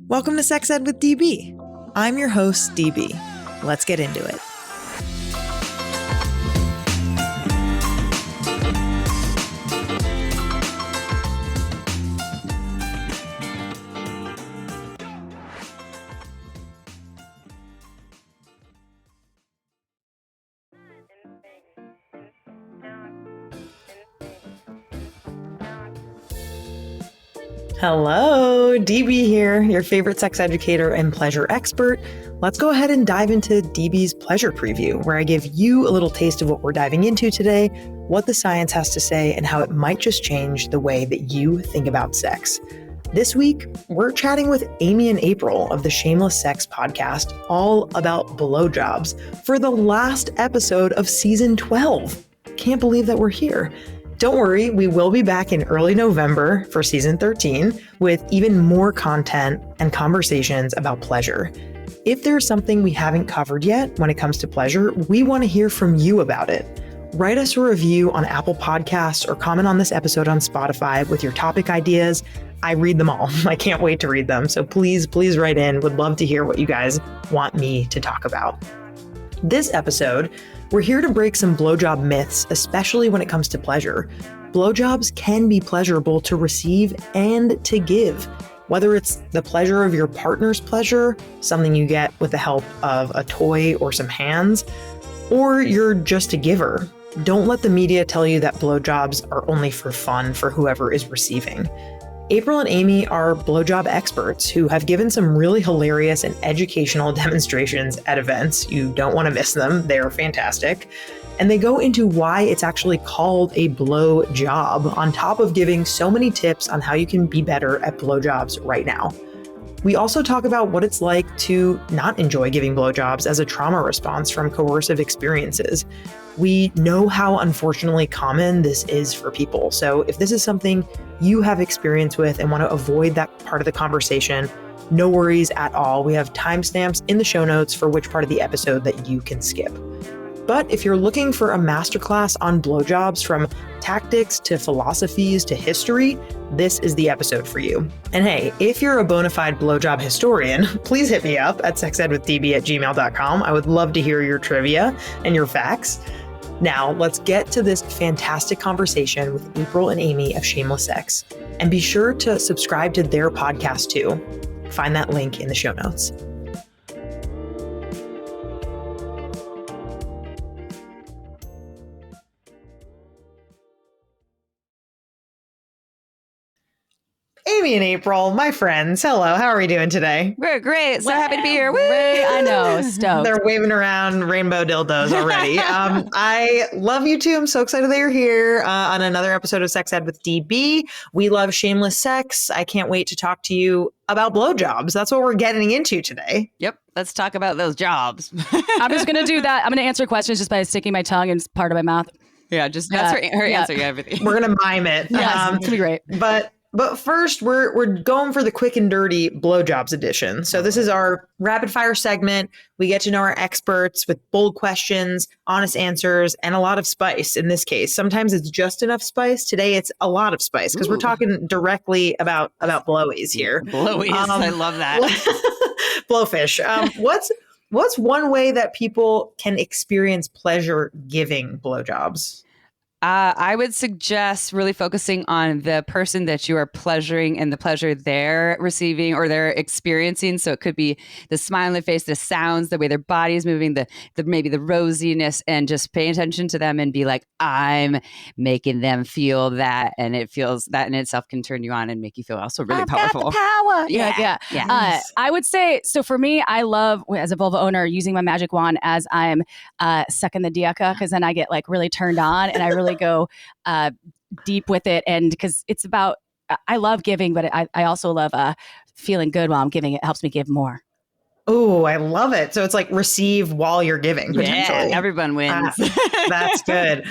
Welcome to Sex Ed with DB. I'm your host, DB. Let's get into it. Hello, DB here, your favorite sex educator and pleasure expert. Let's go ahead and dive into DB's pleasure preview, where I give you a little taste of what we're diving into today, what the science has to say, and how it might just change the way that you think about sex. This week, we're chatting with Amy and April of the Shameless Sex podcast, all about blowjobs, for the last episode of season 12. Can't believe that we're here. Don't worry, we will be back in early November for season 13 with even more content and conversations about pleasure. If there's something we haven't covered yet when it comes to pleasure, we want to hear from you about it. Write us a review on Apple Podcasts or comment on this episode on Spotify with your topic ideas. I read them all. I can't wait to read them. So please write in. Would love to hear what you guys want me to talk about. This episode, we're here to break some blowjob myths, especially when it comes to pleasure. Blowjobs can be pleasurable to receive and to give. Whether it's the pleasure of your partner's pleasure, something you get with the help of a toy or some hands, or you're just a giver. Don't let the media tell you that blowjobs are only for fun for whoever is receiving. April and Amy are blowjob experts who have given some really hilarious and educational demonstrations at events. You don't want to miss them. They're fantastic. And they go into why it's actually called a blowjob, on top of giving so many tips on how you can be better at blowjobs right now. We also talk about what it's like to not enjoy giving blowjobs as a trauma response from coercive experiences. We know how unfortunately common this is for people. So if this is something you have experience with and want to avoid that part of the conversation, no worries at all. We have timestamps in the show notes for which part of the episode that you can skip. But if you're looking for a masterclass on blowjobs, from tactics to philosophies to history, this is the episode for you. And hey, if you're a bona fide blowjob historian, please hit me up at sexedwithdb@gmail.com. I would love to hear your trivia and your facts. Now, let's get to this fantastic conversation with April and Amy of Shameless Sex. And be sure to subscribe to their podcast too. Find that link in the show notes. Amy and April, my friends, hello. How are we doing today? We're great. So happy to be here. I know. Stoked. They're waving around rainbow dildos already. I love you too. I'm so excited that you're here on another episode of Sex Ed with DB. We love Shameless Sex. I can't wait to talk to you about blowjobs. That's what we're getting into today. Yep. Let's talk about those jobs. I'm just going to do that. I'm going to answer questions just by sticking my tongue in part of my mouth. Yeah, just that's her answer. Yeah, everything. We're going to mime it. Yes, it's going to be great. But first, we're going for the quick and dirty blowjobs edition. So this is our rapid fire segment. We get to know our experts with bold questions, honest answers, and a lot of spice in this case. Sometimes it's just enough spice. Today, it's a lot of spice because we're talking directly about blowies here. Blowies. I love that. Blowfish. What's one way that people can experience pleasure giving blowjobs? I would suggest really focusing on the person that you are pleasuring and the pleasure they're receiving or they're experiencing. So it could be the smile on their face, the sounds, the way their body is moving, the maybe the rosiness, and just pay attention to them and be like, I'm making them feel that. And it feels that in itself can turn you on and make you feel also really powerful. Got the power. Yeah. I would say, so for me, I love, as a vulva owner, using my magic wand as I'm sucking the diaka, because then I get like really turned on and I really go deep with it. And because it's about, I love giving, but I also love feeling good while I'm giving. It helps me give more. Oh, I love it. So it's like receive while you're giving, potentially. Yeah, everyone wins. That's good.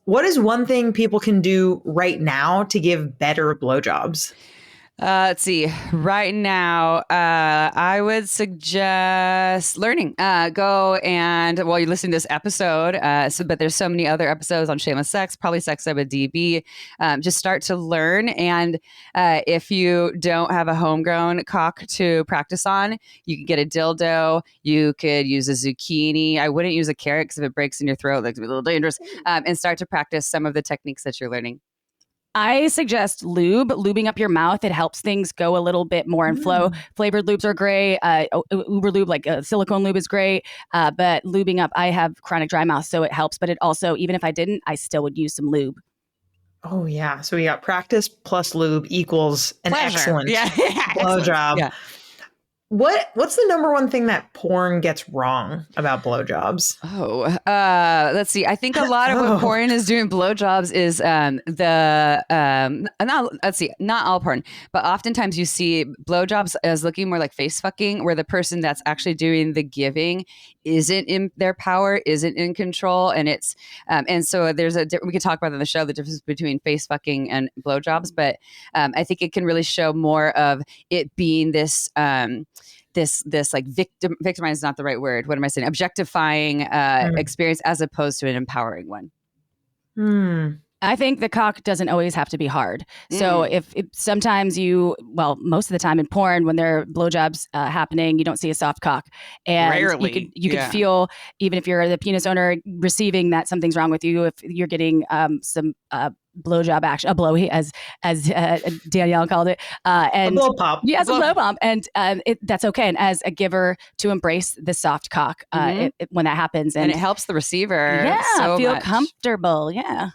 What is one thing people can do right now to give better blowjobs? Let's see. Right now, I would suggest learning. Go and while you're listening to this episode, but there's so many other episodes on Shameless Sex, probably Sex Ed with DB. Just start to learn. And if you don't have a homegrown cock to practice on, you can get a dildo. You could use a zucchini. I wouldn't use a carrot because if it breaks in your throat, that could be a little dangerous. And start to practice some of the techniques that you're learning. I suggest lubing up your mouth. It helps things go a little bit more in flow. Flavored lubes are great. Uber lube, like silicone lube is great. But lubing up, I have chronic dry mouth, so it helps. But it also, even if I didn't, I still would use some lube. Oh, yeah. So we got practice plus lube equals an Pleasure. excellent Yeah. blowjob. Yeah. What's the number one thing that porn gets wrong about blowjobs? Let's see. I think a lot of what porn is doing blowjobs is not all porn, but oftentimes you see blowjobs as looking more like face fucking, where the person that's actually doing the giving isn't in their power, isn't in control, and it's and so we could talk about on the show the difference between face fucking and blowjobs, but I think it can really show more of it being this like victimize is not the right word. What am I saying? Objectifying experience as opposed to an empowering one. I think the cock doesn't always have to be hard. So if sometimes most of the time in porn, when there are blowjobs happening, you don't see a soft cock. And rarely. You could feel, even if you're the penis owner receiving, that something's wrong with you. If you're getting some blowjob action, a blowy, as Danielle called it, and a blow pop. Yes, a blow pop, and that's okay. And as a giver, to embrace the soft cock when that happens, and it helps the receiver. Feel much. comfortable. Yeah.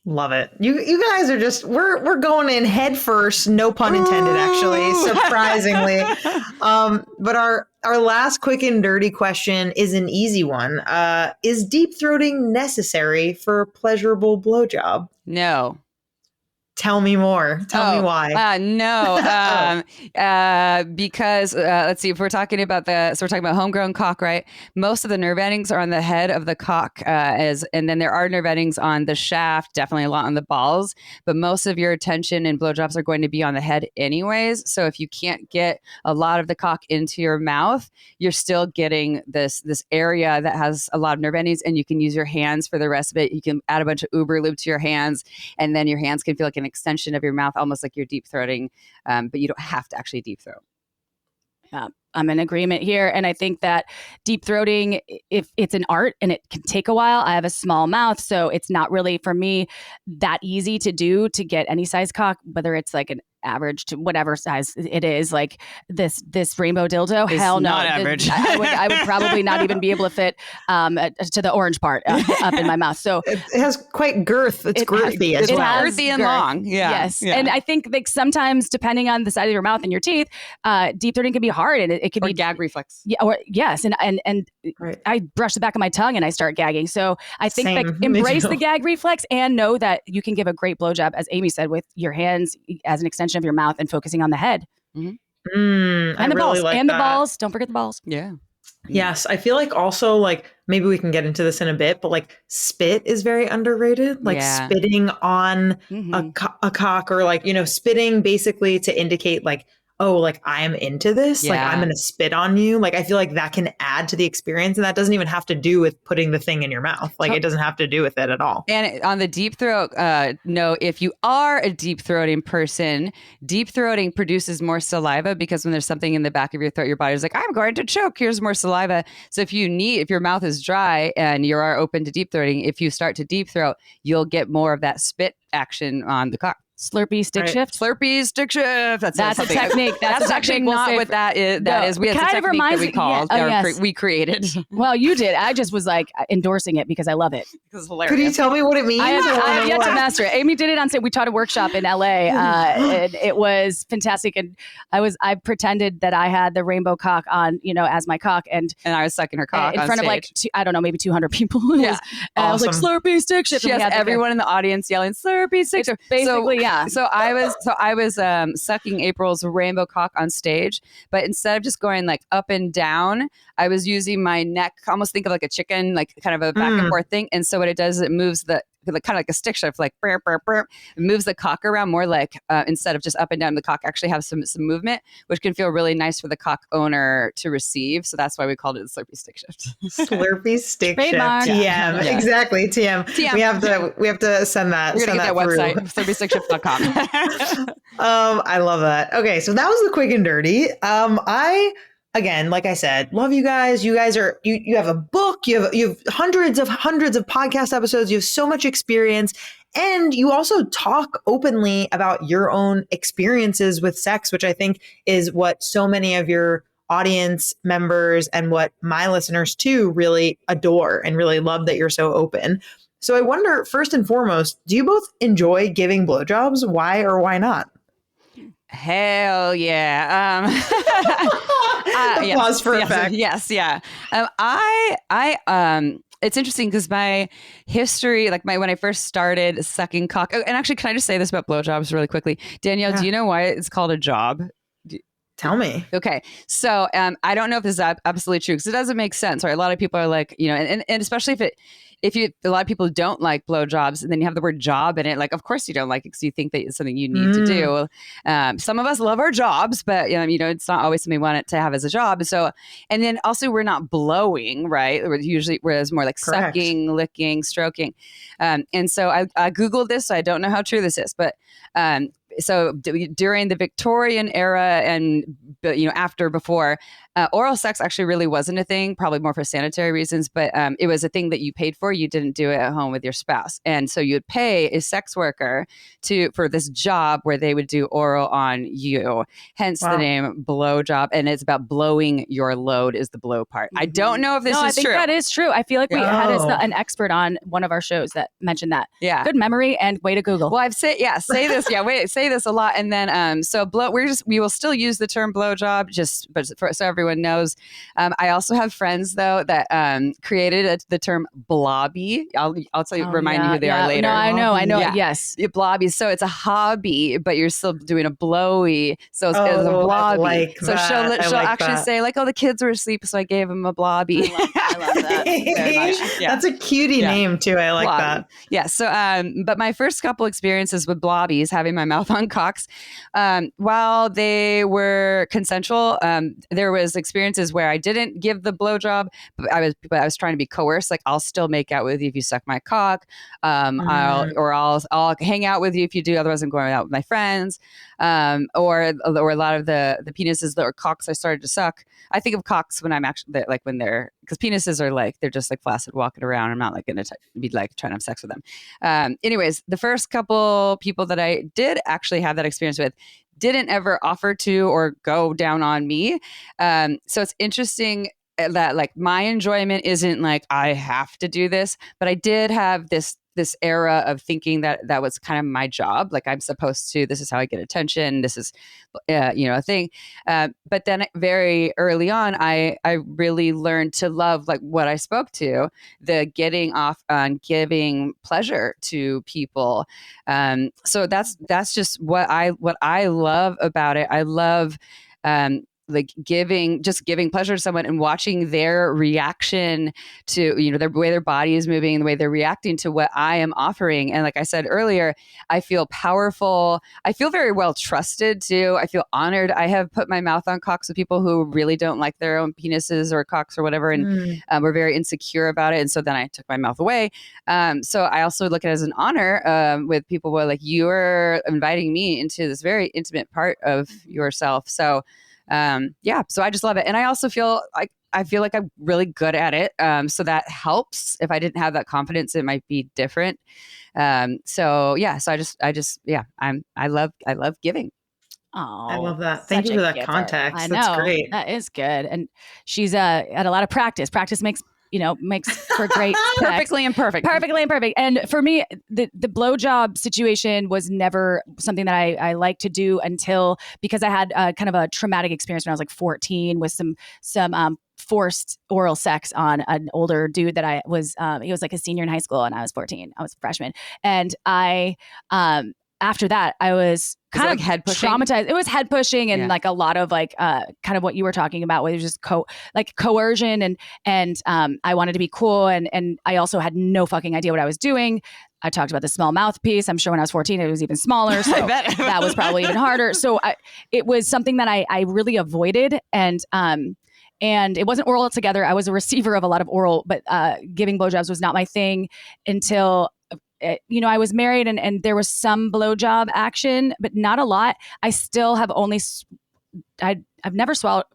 Love it. You guys are just we're going in head first, no pun intended, actually, surprisingly. But our last quick and dirty question is an easy one. Is deep throating necessary for a pleasurable blowjob? No. Tell me more. Tell me why. No, because let's see. If we're talking about we're talking about homegrown cock, right? Most of the nerve endings are on the head of the cock, and then there are nerve endings on the shaft, definitely a lot on the balls. But most of your attention and blowjobs are going to be on the head, anyways. So if you can't get a lot of the cock into your mouth, you're still getting this area that has a lot of nerve endings, and you can use your hands for the rest of it. You can add a bunch of Uber lube to your hands, and then your hands can feel like an extension of your mouth, almost like you're deep throating, but you don't have to actually deep throat. I'm in agreement here. And I think that deep throating, if it's an art and it can take a while, I have a small mouth, so it's not really, for me, that easy to do to get any size cock, whether it's like an average to whatever size it is, like this rainbow dildo. It's hell no, not average. I would probably not even be able to fit to the orange part up in my mouth. So it has quite girth. It's girthy as well. Girthy and long. Yeah. Yes. Yeah. And I think like sometimes, depending on the side of your mouth and your teeth, deep throating can be hard, and it can be gag reflex. Yeah. Or yes. And right. I brush the back of my tongue and I start gagging. So I think like embrace the gag reflex and know that you can give a great blowjob, as Amy said, with your hands as an extension of your mouth and focusing on the head. And the balls. The balls. Don't forget the balls. Yeah. Yes. I feel like also, like, maybe we can get into this in a bit, but like spit is very underrated. Like spitting on a cock, or like, spitting basically to indicate like, oh, like I'm into this, like I'm going to spit on you. Like, I feel like that can add to the experience, and that doesn't even have to do with putting the thing in your mouth. Like it doesn't have to do with it at all. And on the deep throat note, if you are a deep throating person, deep throating produces more saliva, because when there's something in the back of your throat, your body's like, I'm going to choke. Here's more saliva. So if your mouth is dry and you are open to deep throating, if you start to deep throat, you'll get more of that spit action on the cock. Slurpee stick shift. Slurpee stick shift. That's a technique. That's actually not what that is. That is. We had a technique that we called. We created. Well, you did. I just was like endorsing it because I love it. It's hilarious. Could you tell me what it means? I have yet to master it. Amy did it on. We taught a workshop in LA. And it was fantastic. And I pretended that I had the rainbow cock on, as my cock, and I was sucking her cock in front stage. of like maybe 200 people. Yeah. I was like, Slurpee stick shift. She has everyone in the audience yelling Slurpee stick shift. Basically, yeah. So I was sucking April's rainbow cock on stage, but instead of just going like up and down, I was using my neck, almost think of like a chicken, like kind of a back and forth thing. And so what it does is it moves the kind of like a stick shift, like burp, burp, burp. It moves the cock around more like instead of just up and down, the cock actually have some movement, which can feel really nice for the cock owner to receive. So that's why we called it the slurpy stick shift. Slurpy stick Trademark. shift. TM. Yeah. Exactly. TM. We have to send that. We're gonna send get that through. website, slurpystickshift.com. I love that. Okay, so that was the quick and dirty. I again, like I said, love you guys. You guys are you have a book. You have hundreds of podcast episodes. You have so much experience, and you also talk openly about your own experiences with sex, which I think is what so many of your audience members and what my listeners too really adore and really love that you're so open. So I wonder, first and foremost, do you both enjoy giving blowjobs? Why or why not? Hell yeah. Pause for effect. Yes, yeah. It's interesting because my history, like when I first started sucking cock, and actually, can I just say this about blowjobs really quickly? Danielle, do you know why it's called a job? Tell me. Okay. So I don't know if this is absolutely true because it doesn't make sense, right? A lot of people are like, and especially if a lot of people don't like blowjobs and then you have the word job in it, like, of course you don't like it because you think that it's something you need to do. Some of us love our jobs, but it's not always something we want it to have as a job. So, and then also we're not blowing, right? Whereas more like Correct. Sucking, licking, stroking. And so I Googled this. So I don't know how true this is, but so during the Victorian era and before, oral sex actually really wasn't a thing, probably more for sanitary reasons, but it was a thing that you paid for. You didn't do it at home with your spouse. And so you would pay a sex worker for this job where they would do oral on you, hence the name blowjob. And it's about blowing your load is the blow part. I don't know if this is true. I think that is true. I feel like we had an expert on one of our shows that mentioned that. Yeah. Good memory and way to Google. Well, say this. Say this a lot. And then, we will still use the term blowjob so everyone knows. I also have friends though that created the term blobby. I'll tell you, remind you who they are later. No, I know. Yeah. Yes. Blobby. So it's a hobby, but you're still doing a blowy. So it's a blobby. Like so she'll actually say like, oh, the kids were asleep, so I gave them a blobby. I love that very much. Yeah. That's a cutie name too. I like blobby. that. Yeah. So, but my first couple experiences with blobbies, having my mouth on cocks, while they were consensual, there was experiences where I didn't give the blowjob, but I was trying to be coerced. Like, I'll still make out with you if you suck my cock. I'll hang out with you if you do. Otherwise, I'm going out with my friends. Or a lot of the penises or cocks I started to suck. I think of cocks when I'm actually like when they're, because penises are like, they're just like flaccid walking around. I'm not like going to be like trying to have sex with them. Anyways, the first couple people that I did actually have that experience with didn't ever offer to or go down on me. So it's interesting that like my enjoyment isn't like I have to do this, but I did have this era of thinking that was kind of my job. Like I'm supposed to, this is how I get attention. This is, a thing. But then very early on, I really learned to love like what I spoke to, the getting off on giving pleasure to people. So that's just what I love about it. I love, like giving pleasure to someone and watching their reaction to, the way their body is moving, the way they're reacting to what I am offering. And like I said earlier, I feel powerful. I feel very well trusted too. I feel honored. I have put my mouth on cocks with people who really don't like their own penises or cocks or whatever. And were very insecure about it. And so then I took my mouth away. So I also look at it as an honor with people who are like, you're inviting me into this very intimate part of yourself. So so I just love it. And I also feel like I'm really good at it. So that helps. If I didn't have that confidence, it might be different. So I love giving. Oh, I love that. Thank you for that giver. context. I know. That's great. That is good. And she's had a lot of practice. Practice makes for great perfectly imperfect. And for me, the blowjob situation was never something that I like to do until, because I had kind of a traumatic experience when I was like 14 with some forced oral sex on an older dude that I was, he was like a senior in high school and I was 14. I was a freshman. And after that, I was kind of head pushing? traumatized. It was head pushing and like a lot of like kind of what you were talking about, where it was just coercion and I wanted to be cool and I also had no fucking idea what I was doing. I talked about the small mouthpiece. I'm sure when I was 14, it was even smaller. So that was probably even harder. So it was something that I really avoided. And it wasn't oral altogether. I was a receiver of a lot of oral, but giving blowjobs was not my thing until I was married and there was some blowjob action, but not a lot. I still have only, I've never swallowed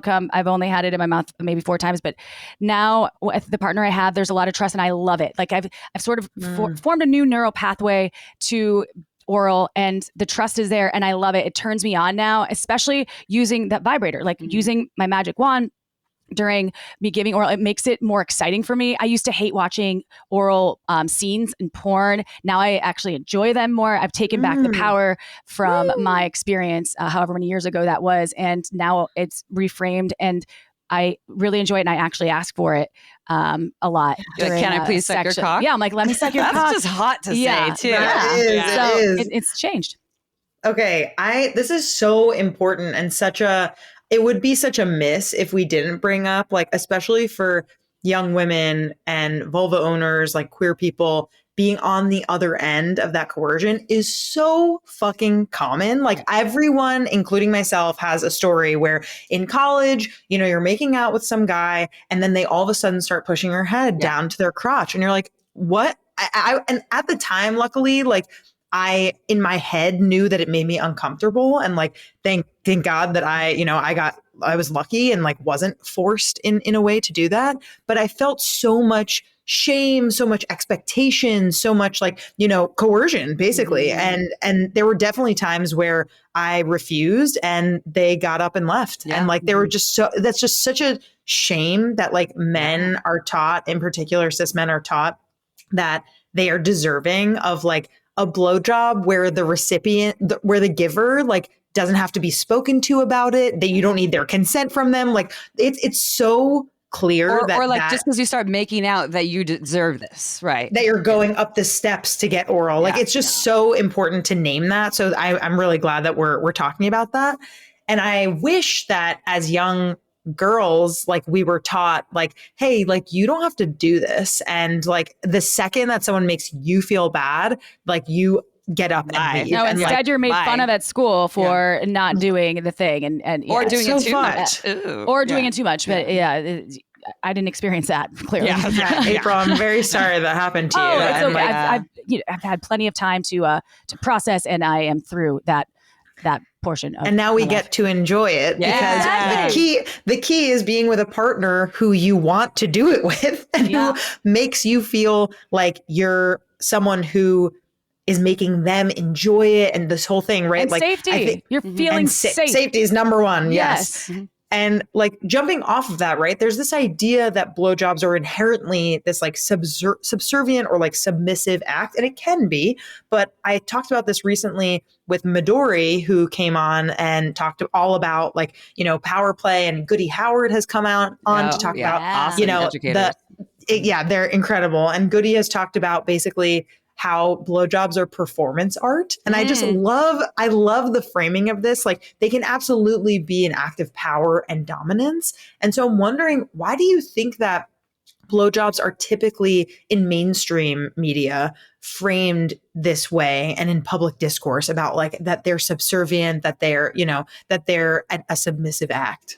cum. I've only had it in my mouth maybe 4 times, but now with the partner I have, there's a lot of trust and I love it. Like I've sort of formed a new neural pathway to oral and the trust is there and I love it. It turns me on now, especially using that vibrator, like using my magic wand during me giving oral. It makes it more exciting for me. I used to hate watching oral scenes in porn. Now I actually enjoy them more. I've taken back the power from my experience, however many years ago that was. And now it's reframed and I really enjoy it. And I actually ask for it a lot. Like, can I please suck your cock? Yeah. I'm like, let me suck your cock. That's just hot to say too. It's changed. Okay. This is so important and it would be such a miss if we didn't bring up, like, especially for young women and vulva owners, like queer people, being on the other end of that coercion is so fucking common. Like everyone, including myself, has a story where in college, you're making out with some guy and then they all of a sudden start pushing your head down to their crotch. And you're like, what? And at the time, luckily, like, I, in my head, knew that it made me uncomfortable. And like, thank God that I was lucky and like wasn't forced in a way to do that. But I felt so much shame, so much expectation, so much like, coercion basically. And there were definitely times where I refused and they got up and left. Yeah. And like, they were that's just such a shame that like men are taught, in particular, cis men are taught that they are deserving of like a blowjob where the recipient, where the giver, like doesn't have to be spoken to about it, that you don't need their consent from them. Like it's so clear that just because you start making out that you deserve this, right? That you're going up the steps to get oral. Like it's just so important to name that. So I'm really glad that we're talking about that. And I wish that as young girls, like we were taught like, hey, like you don't have to do this. And like the second that someone makes you feel bad, like you get up and leave. No, and instead you're made fun of at school for not doing the thing and or doing it too much. Or doing it too much. But I didn't experience that clearly. April, I'm very sorry that happened to you. Oh, it's okay. I've had plenty of time to process and I am through that portion of, and now we get to enjoy it because the key is being with a partner who you want to do it with and who makes you feel like you're someone who is making them enjoy it and this whole thing, right? And like safety. You're feeling safe. Safety is number one. Yes. And like jumping off of that, right? There's this idea that blowjobs are inherently this like subservient or like submissive act, and it can be. But I talked about this recently with Midori, who came on and talked all about like, power play, and Goody Howard has come on to talk about, awesome educators. They're incredible. And Goody has talked about basically how blowjobs are performance art. And I love the framing of this. Like they can absolutely be an act of power and dominance. And so I'm wondering, why do you think that blowjobs are typically in mainstream media framed this way and in public discourse about like that they're subservient, that they're, that they're a submissive act?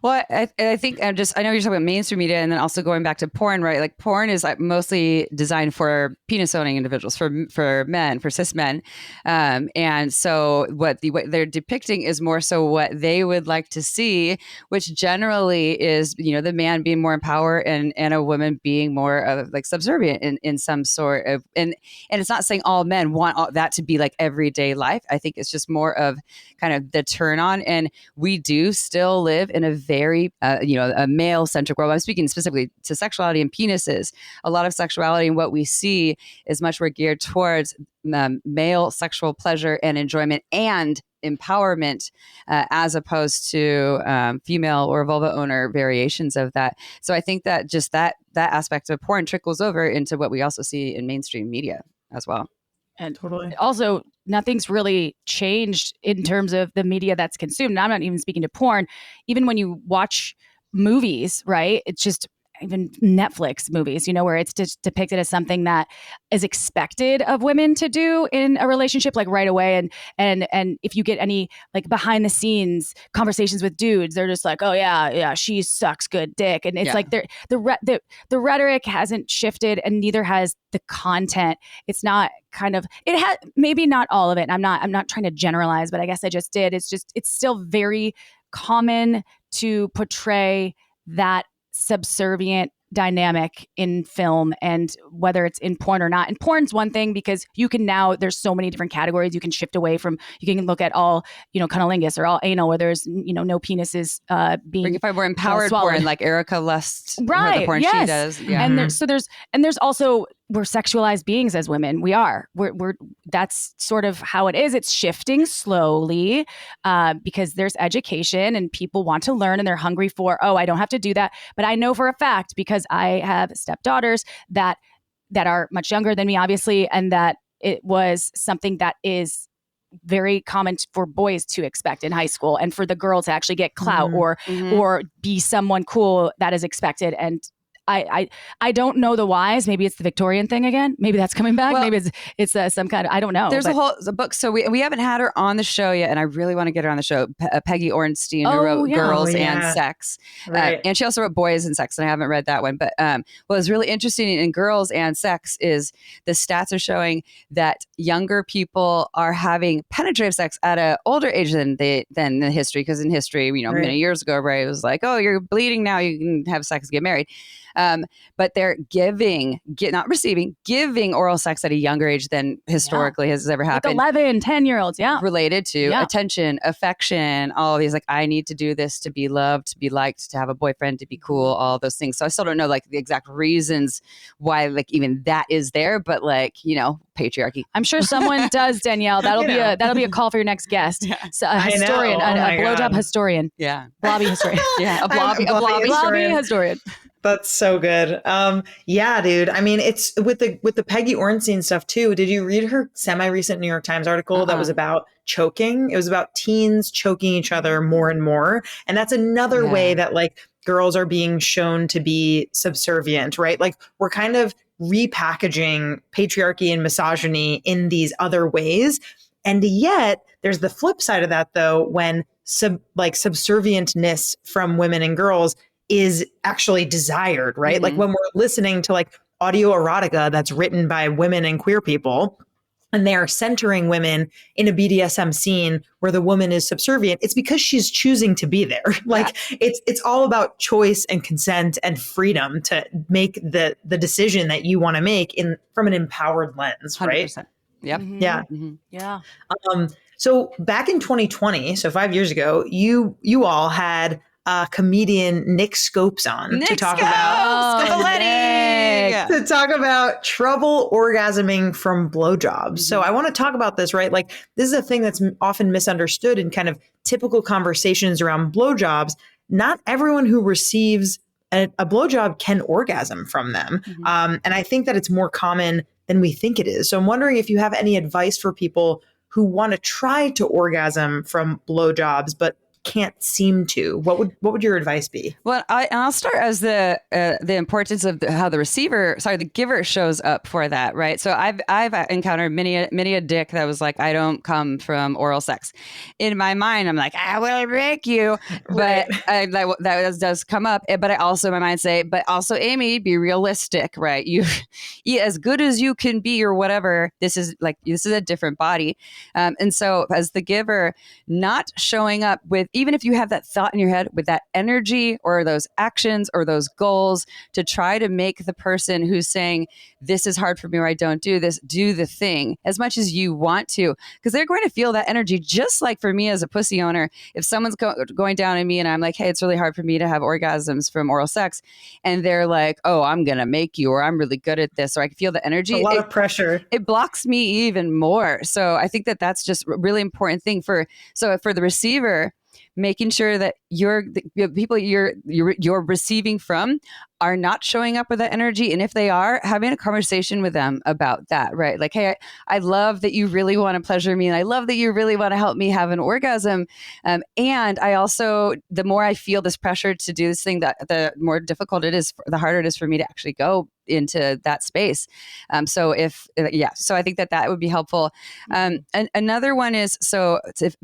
Well, I think I know you're talking about mainstream media and then also going back to porn, right? Like porn is like mostly designed for penis owning individuals, for men, for cis men. And so what they're depicting is more so what they would like to see, which generally is, the man being more in power and a woman being more of like subservient in some sort of, and it's not saying all men want that to be like everyday life. I think it's just more of kind of the turn on. And we do still live in a very, a male-centric world. I'm speaking specifically to sexuality and penises. A lot of sexuality and what we see is much more geared towards male sexual pleasure and enjoyment and empowerment, as opposed to female or vulva owner variations of that. So I think that just that aspect of porn trickles over into what we also see in mainstream media as well. And totally. Also, nothing's really changed in terms of the media that's consumed. And I'm not even speaking to porn. Even when you watch movies, right? It's just even Netflix movies, where it's just depicted as something that is expected of women to do in a relationship, like right away. And if you get any like behind the scenes conversations with dudes, they're just like, oh yeah, she sucks good dick. And it's like the rhetoric hasn't shifted, and neither has the content. It's not it has, maybe not all of it. I'm not trying to generalize, but I guess I just did. It's still very common to portray that subservient dynamic in film, and whether it's in porn or not. And porn's one thing, because you can now, there's so many different categories you can shift away from. You can look at all, cunnilingus or all anal, where there's, no penises being. If I were empowered porn, like Erica Lust, right? The porn she does. Yeah. And there's also, we're sexualized beings as women. We're that's sort of how it is. It's shifting slowly because there's education and people want to learn, and they're hungry for, I don't have to do that. But I know for a fact, because I have stepdaughters that are much younger than me, obviously, and that it was something that is very common for boys to expect in high school, and for the girl to actually get clout or be someone cool, that is expected. And I don't know the whys. Maybe it's the Victorian thing again. Maybe that's coming back. Well, maybe it's some kind of, I don't know. There's a book. So we haven't had her on the show yet, and I really want to get her on the show. Peggy Orenstein, who wrote Girls and Sex. Right. And she also wrote Boys and Sex, and I haven't read that one. But what was really interesting in Girls and Sex is the stats are showing that younger people are having penetrative sex at an older age than in history. Because in history, many years ago, right, it was like, oh, you're bleeding now, you can have sex, get married. But they're not receiving, giving oral sex at a younger age than historically has ever happened. Like 11, 10-year-olds, related to attention, affection, all of these, like, I need to do this to be loved, to be liked, to have a boyfriend, to be cool, all those things. So I still don't know like the exact reasons why like even that is there, but like, patriarchy. I'm sure someone does, Danielle. That'll be a call for your next guest. Yeah. So a historian, a blowjob historian. Yeah. Blobby historian. Yeah. A blobby historian. That's so good. Yeah, dude. I mean, it's with the Peggy Orenstein stuff too. Did you read her semi-recent New York Times article that was about choking? It was about teens choking each other more and more. And that's another way that like girls are being shown to be subservient, right? Like we're kind of repackaging patriarchy and misogyny in these other ways. And yet there's the flip side of that though, when subservientness from women and girls is actually desired, right? Mm-hmm. Like when we're listening to like audio erotica that's written by women and queer people, and they are centering women in a BDSM scene where the woman is subservient, it's because she's choosing to be there. Like it's all about choice and consent and freedom to make the decision that you want to make from an empowered lens, 100%. Right? Yep. Mm-hmm. Yeah. Mm-hmm. Yeah. So back in 2020, so 5 years ago, you all had comedian Nick Scopes on to talk about trouble orgasming from blowjobs. Mm-hmm. So I want to talk about this, right? Like this is a thing that's often misunderstood in kind of typical conversations around blowjobs. Not everyone who receives a blowjob can orgasm from them. Mm-hmm. And I think that it's more common than we think it is. So I'm wondering if you have any advice for people who want to try to orgasm from blowjobs, but can't seem to. What would your advice be? Well, I'll start as the importance of how the giver shows up for that, right? So I've encountered many a dick that was like, I don't come from oral sex. In my mind, I'm like, I will break you, but that does come up. But I also in my mind say, but also Amy, be realistic, right? You as good as you can be or whatever. This is a different body, and so as the giver, not showing up with, even if you have that thought in your head, with that energy or those actions or those goals to try to make the person who's saying, this is hard for me or I don't do this, do the thing as much as you want to, because they're going to feel that energy. Just like for me as a pussy owner, if someone's going down on me and I'm like, hey, it's really hard for me to have orgasms from oral sex, and they're like, oh, I'm going to make you, or I'm really good at this, or I can feel the energy. A lot of pressure. It blocks me even more. So I think that's just a really important thing for the receiver. making sure that the people you're receiving from are not showing up with that energy. And if they are, having a conversation with them about that, right? Like, hey, I love that you really want to pleasure me. And I love that you really want to help me have an orgasm. And I also, the more I feel this pressure to do this thing, that the more difficult it is, the harder it is for me to actually go into that space. So I think that would be helpful. And another one is, so if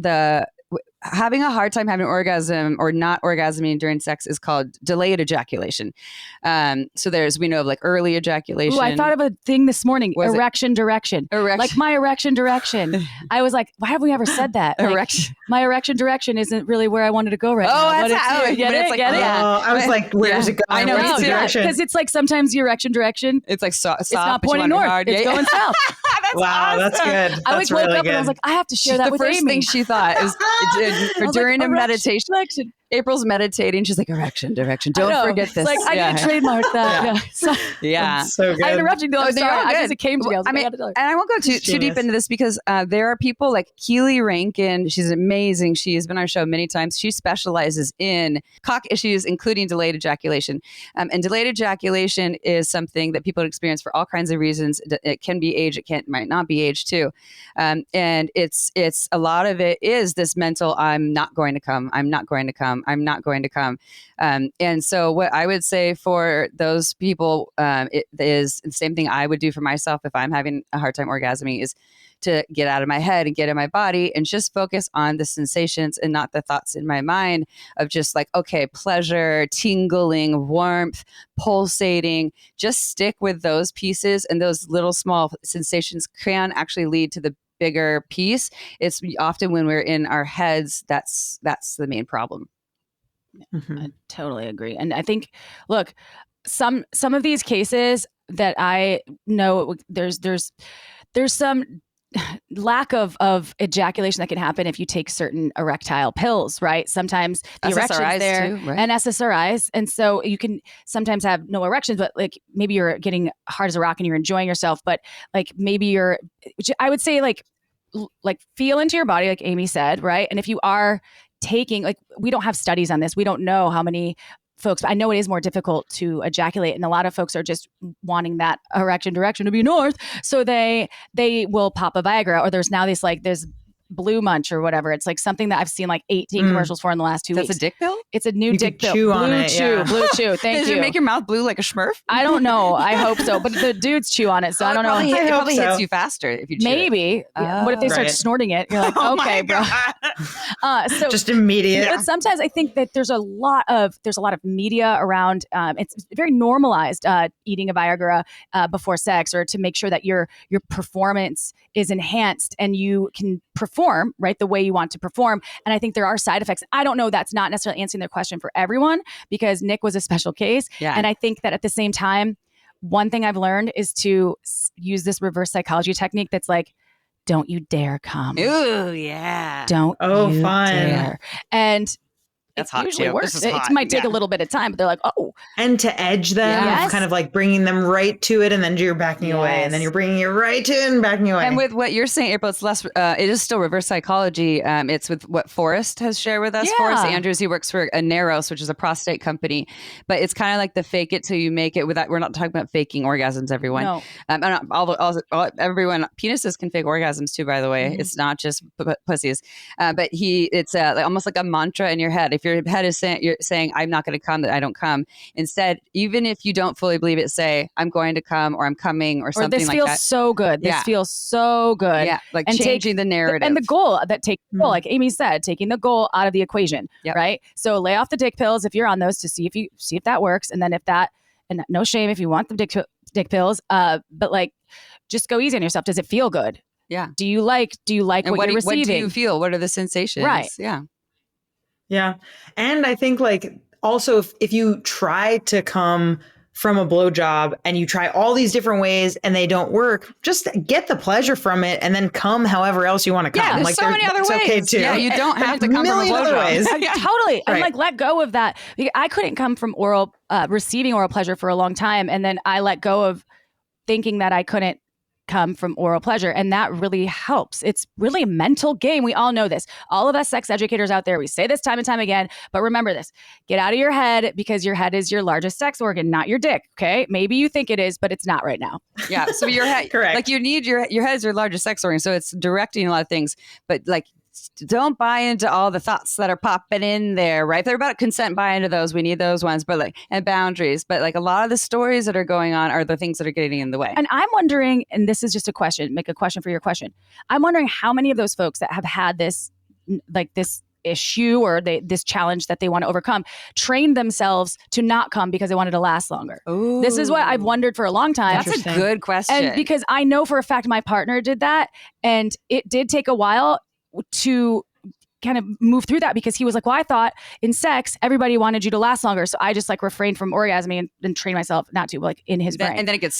having a hard time having an orgasm or not orgasming during sex is called delayed ejaculation. So we know of like early ejaculation. Ooh, I thought of a thing this morning, erection direction. Like my erection direction. I was like, why have we ever said that? Like, erection. My erection direction isn't really where I wanted to go right now. Get it? I was like, where's it going? I know, because it's like sometimes the erection direction. It's like it's not pointing north. Hard. It's going south. Wow, that's good. I woke up and I was like, I have to share that with Amy. The first thing she thought is during a meditation. April's meditating. She's like, erection direction. Don't forget this. Like, I gotta trademark that. That's so good. I interrupted you. I'm sorry. I just came to me. And I won't go too deep into this because there are people like Keely Rankin. She's amazing. She's been on our show many times. She specializes in cock issues, including delayed ejaculation. And delayed ejaculation is something that people experience for all kinds of reasons. It can be age. It might not be age too. And it's a lot of it is this mental, I'm not going to come. I'm not going to come. I'm not going to come. And so what I would say for those people it is the same thing I would do for myself if I'm having a hard time orgasming is to get out of my head and get in my body and just focus on the sensations and not the thoughts in my mind of just like, okay, pleasure, tingling, warmth, pulsating. Just stick with those pieces, and those little small sensations can actually lead to the bigger piece. It's often when we're in our heads, that's the main problem. Mm-hmm. I totally agree. And I think, look, some of these cases that I know there's some lack of ejaculation that can happen if you take certain erectile pills, right? Sometimes the erection's there too, right? And SSRIs. And so you can sometimes have no erections, but like maybe you're getting hard as a rock and you're enjoying yourself, but like maybe I would say like feel into your body, like Amy said, right? And if you are taking, like, we don't have studies on this. We don't know how many folks, but I know it is more difficult to ejaculate. And a lot of folks are just wanting that erection direction to be north. So they will pop a Viagra, or there's now this Blue Munch or whatever. It's like something that I've seen like 18 commercials for in the last 2 weeks. That's a dick pill? It's a new dick pill. Chew on it, Blue Chew. Thank you. Does it make your mouth blue like a Smurf? I don't know. I hope so. But the dudes chew on it, so I don't know. It probably hits you faster if you chew Maybe. it. What if they start snorting it? You're like, okay, bro. So just immediate. But sometimes I think that there's a lot of media around. It's very normalized eating a Viagra before sex, or to make sure that your performance is enhanced and you can perform right the way you want to perform. And I think there are side effects. I don't know. That's not necessarily answering their question for everyone, because Nick was a special case. Yeah. And I think that at the same time, one thing I've learned is to use this reverse psychology technique that's like, don't you dare come. Ooh, yeah. Don't you fun. dare. And that's hot usually too. Works. It might take a little bit of time, but they're like, oh. And to edge them, kind of like bringing them right to it, and then you're backing away, and then you're bringing it right to it and backing away. And with what you're saying, April, it's less. It is still reverse psychology. It's with what Forrest has shared with us. Yeah. Forrest Andrews, he works for Neros, which is a prostate company, but it's kind of like the fake it till you make it. Without, we're not talking about faking orgasms, everyone. No. Everyone, penises can fake orgasms too. By the way, it's not just pussies. But it's almost like a mantra in your head. If your head is saying, I'm not going to come, that I don't come. Instead, even if you don't fully believe it, say, I'm going to come, or I'm coming, or something like that. This feels so good. This feels so good. Yeah, like and changing the narrative. And the goal, like Amy said, taking the goal out of the equation, right? So lay off the dick pills if you're on those, to see if that works. And then and no shame if you want the dick pills, but like, just go easy on yourself. Does it feel good? Yeah. Do you like what you're receiving? What do you feel? What are the sensations? Right. Yeah. Yeah. And I think like also if you try to come from a blowjob and you try all these different ways and they don't work, just get the pleasure from it and then come however else you want to come. Yeah, there's so many other ways. Okay too. Yeah, you don't have to come from a blowjob. Totally. And like let go of that. I couldn't come from receiving oral pleasure for a long time. And then I let go of thinking that I couldn't come from oral pleasure. And that really helps. It's really a mental game. We all know this. All of us sex educators out there, we say this time and time again, but remember this, get out of your head, because your head is your largest sex organ, not your dick. Okay. Maybe you think it is, but it's not right now. Yeah. So your head, correct. Like you need your head is your largest sex organ. So it's directing a lot of things, but like, don't buy into all the thoughts that are popping in there, right? If they're about consent, buy into those. We need those ones, but like, and boundaries. But like a lot of the stories that are going on are the things that are getting in the way. And I'm wondering, and this is just a question, make a question for your question. I'm wondering how many of those folks that have had this, like this issue or this challenge that they want to overcome, train themselves to not come because they wanted to last longer. Ooh. This is what I've wondered for a long time. That's a good question. And because I know for a fact my partner did that, and it did take a while to kind of move through that, because he was like, well, I thought in sex, everybody wanted you to last longer. So I just like refrained from orgasming and train myself not to, like in his brain. And then it gets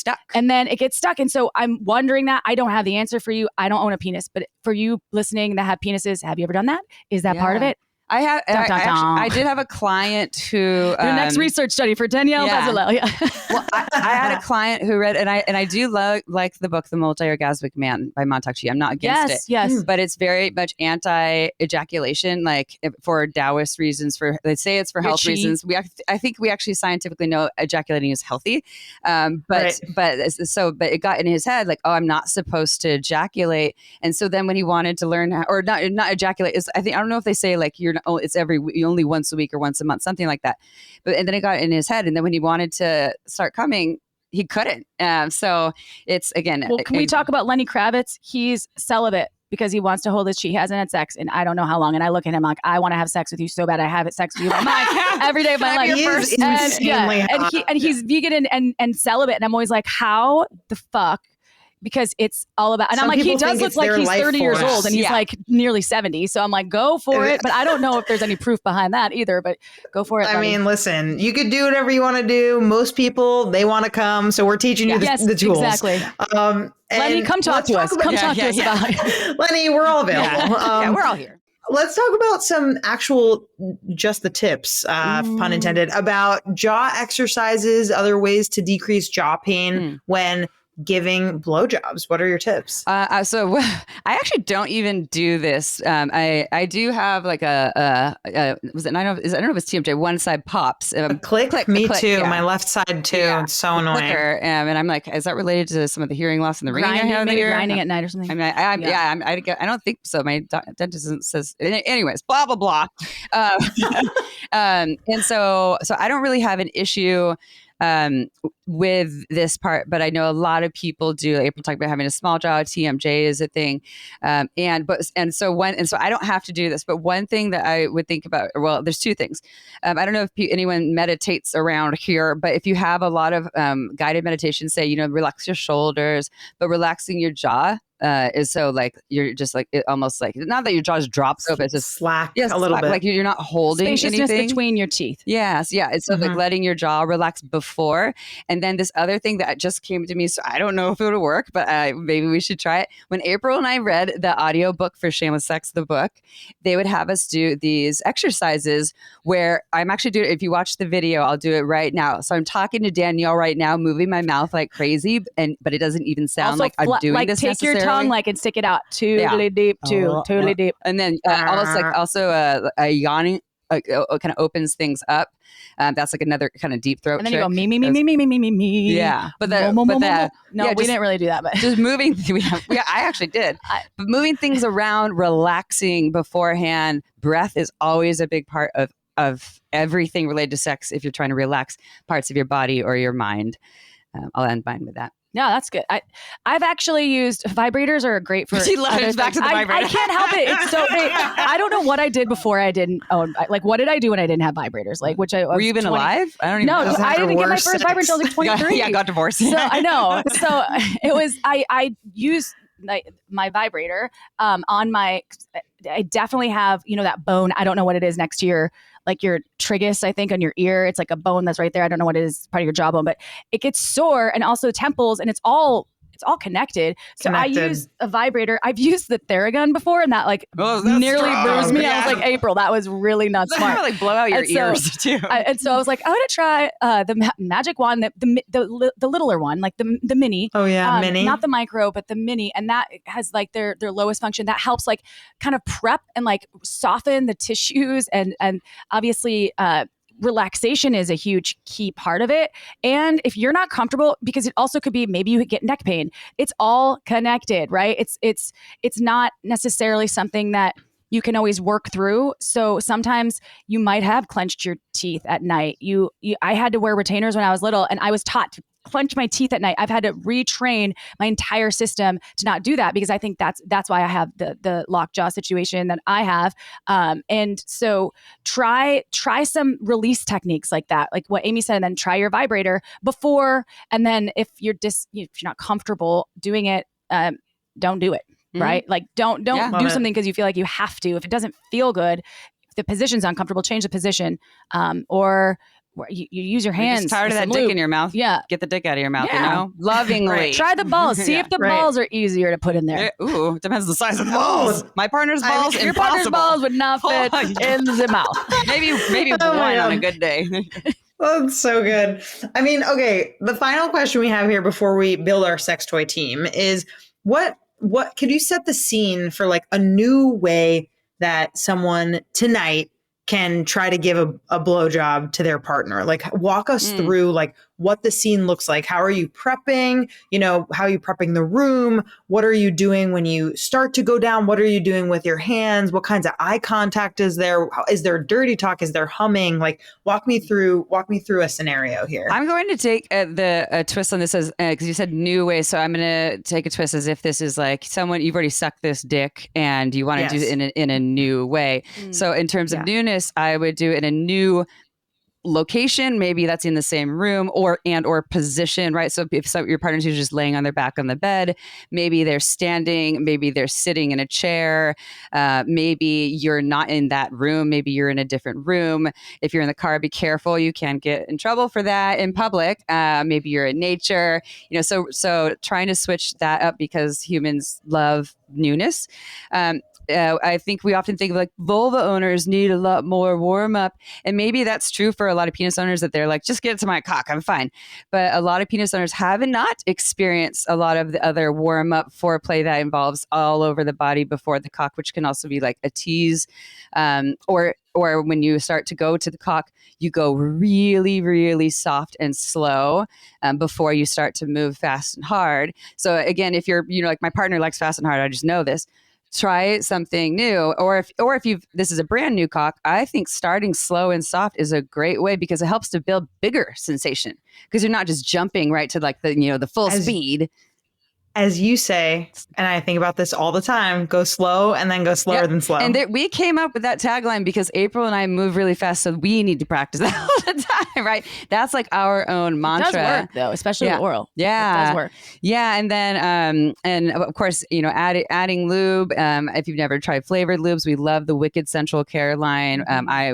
stuck. And so I'm wondering that. I don't have the answer for you. I don't own a penis, but for you listening that have penises, have you ever done that? Is that part of it? I have. I did have a client who your next research study for Danielle Bezalel. Yeah. Well, I had a client who read, and I do like the book, The Multi-Orgasmic Man by Montauk Chi. I'm not against it. Yes. But it's very much anti-ejaculation, like for Taoist reasons. They say it's for health reasons. I think we actually scientifically know ejaculating is healthy. But it got in his head like, oh, I'm not supposed to ejaculate. And so then when he wanted to learn how, or not ejaculate, I don't know if they say like it's only once a week or once a month, something like that. And then it got in his head. And then when he wanted to start coming, he couldn't. So it's again. Well, can we talk about Lenny Kravitz? He's celibate because he wants to hold his chi. He hasn't had sex in I don't know how long. And I look at him like, I want to have sex with you so bad. I have sex with you every day of my life. And he's vegan and celibate. And I'm always like, how the fuck? Because it's all about, and I'm like, he does look like he's 30 years old and he's like nearly 70. So I'm like, go for it. But I don't know if there's any proof behind that either, but go for it. I mean, listen, you could do whatever you want to do. Most people, they want to come. So we're teaching you the tools. Exactly. Lenny, come talk to us. Come talk to us about it. Lenny, we're all available. We're all here. Let's talk about some actual, just the tips, pun intended, about jaw exercises, other ways to decrease jaw pain when giving blowjobs. What are your tips? So I actually don't even do this. I do have like I don't know if it's TMJ, one side pops. Click, me too. Yeah. My left side too. Yeah. It's so annoying. And I'm like, is that related to some of the hearing loss and the ringing I have in the ear? Grinding at night or something. I mean, I don't think so. My dentist says, anyways, blah blah blah. And so I don't really have an issue with this part, but I know a lot of people do. Like April talked about having a small jaw. TMJ is a thing, so I don't have to do this. But one thing that I would think about, well, there's two things. I don't know if anyone meditates around here, but if you have a lot of guided meditation, say relax your shoulders, but relaxing your jaw. Is so like you're just like it almost like not that your jaw just drops open, it's just slack a little bit, like you're not holding spaciousness anything between your teeth. Yes, yeah. It's like letting your jaw relax before, and then this other thing that just came to me. So I don't know if it would work, but maybe we should try it. When April and I read the audio book for Shameless Sex, the book, they would have us do these exercises where I'm actually doing it. If you watch the video, I'll do it right now. So I'm talking to Danielle right now, moving my mouth like crazy, but it doesn't even sound also, I'm doing like this take necessarily. Your tongue like and stick it out totally deep, totally deep. And then also a yawning kind of opens things up. That's like another kind of deep throat. And then trick. You go me. Yeah, we didn't really do that, but just moving. I actually did. But moving things around, relaxing beforehand. Breath is always a big part of everything related to sex. If you're trying to relax parts of your body or your mind, I'll end mine with that. Yeah, that's good. I've actually used vibrators are great for. She loves back to the vibrator. I can't help it. It's so great. I don't know what I did before I didn't. What did I do when I didn't have vibrators? Like, which I was were you even 20, alive? I don't even. No, I didn't get my first vibrator until I was like 23. Yeah, I got divorced. So I know. So it was. I used my vibrator on my. I definitely have that bone. I don't know what it is next to your tragus, I think, on your ear. It's like a bone that's right there. I don't know what it is, part of your jawbone, but it gets sore, and also temples, and it's all it's all connected. So Connected. I use a vibrator. I've used the Theragun before, and that like that's nearly strong. bruised me. Yeah. I was like, April, that was really not It's smart. gonna like blow out your And so- ears too. And so I was like, I'm gonna try the magic wand, the littler one, like the mini. Oh yeah, mini. Not the micro, but the mini, and that has like their lowest function. That helps like kind of prep and like soften the tissues, and obviously relaxation is a huge key part of it. And if you're not comfortable, because it also could be maybe you get neck pain. It's all connected, right? It's not necessarily something that you can always work through. So sometimes you might have clenched your teeth at night. I had to wear retainers when I was little, and I was taught to clench my teeth at night. I've had to retrain my entire system to not do that, because I think that's why I have the lockjaw situation that I have. And so try some release techniques like that, like what Amy said, and then try your vibrator before. And then if you're not comfortable doing it, don't do it. Right? Like don't do something because you feel like you have to. If it doesn't feel good, if the position's uncomfortable, change the position. Or you use your hands. You're just tired of that dick in your mouth. Yeah. Get the dick out of your mouth, Yeah. you know? Lovingly. Right. Try the balls. See if the balls are easier to put in there. Ooh, depends on the size of the balls. My partner's balls, Your partner's impossible. balls would not fit Oh, in the mouth. Maybe Oh my one on a God. good day. Oh, that's so good. I mean, okay, the final question we have here before we build our sex toy team is what could you set the scene for like a new way that someone tonight can try to give a blowjob to their partner? Like walk us through like what the scene looks like. How are you prepping? You know, how are you prepping the room? What are you doing when you start to go down? What are you doing with your hands? What kinds of eye contact is there? Is there dirty talk? Is there humming? Like walk me through a scenario here. I'm going to take the twist on this as because you said new way, so I'm going to take a twist as if this is like someone you've already sucked this dick and you want to do it in a new way. So in terms of newness, I would do it in a new location, maybe that's in the same room or position, right? So if your partner's just laying on their back on the bed, maybe they're standing, maybe they're sitting in a chair, maybe you're not in that room, maybe you're in a different room. If you're in the car, be careful, you can get in trouble for that in public. Maybe you're in nature, you know, so trying to switch that up because humans love newness. I think we often think of like vulva owners need a lot more warm up. And maybe that's true for a lot of penis owners that they're like, just get to my cock, I'm fine. But a lot of penis owners have not experienced a lot of the other warm up foreplay that involves all over the body before the cock, which can also be like a tease. Or when you start to go to the cock, you go really, really soft and slow before you start to move fast and hard. So again, if you're, like my partner likes fast and hard, I just know this. Try something new, or if this is a brand new cock, I think starting slow and soft is a great way because it helps to build bigger sensation because you're not just jumping right to like the full speed. As you say, and I think about this all the time, go slow and then go slower than slow. And we came up with that tagline because April and I move really fast, so we need to practice that all the time, right? That's like our own mantra. It does work though, especially with oral. Yeah. It does work. Yeah. And then, and of course, adding lube. If you've never tried flavored lubes, we love the Wicked Central Care line.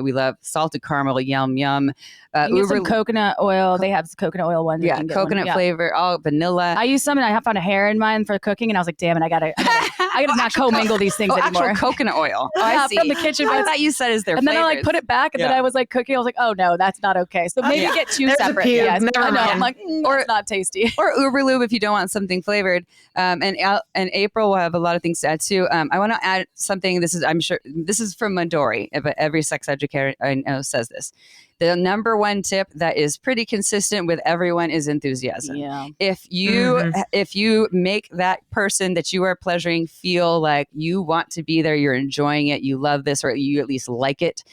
We love salted caramel, yum, yum. You can get some coconut oil. They have coconut oil ones. Yeah, coconut flavor, all vanilla. I use some, and I found a hair in mine for cooking, and I was like, "Damn it, I gotta not commingle these things anymore." Actual coconut oil. Oh, I see. From the kitchen. I thought you said is their. And then I like put it back, and then I was like cooking. I was like, "Oh no, that's not okay." So maybe get two separate. Yes, I know. I'm like, that's not tasty. Or Uber lube if you don't want something flavored. And April will have a lot of things to add too. I want to add something. I'm sure this is from Midori, but every sex educator I know says this. The number one tip that is pretty consistent with everyone is enthusiasm. Yeah. If you make that person that you are pleasuring feel like you want to be there, you're enjoying it, you love this, or you at least like it.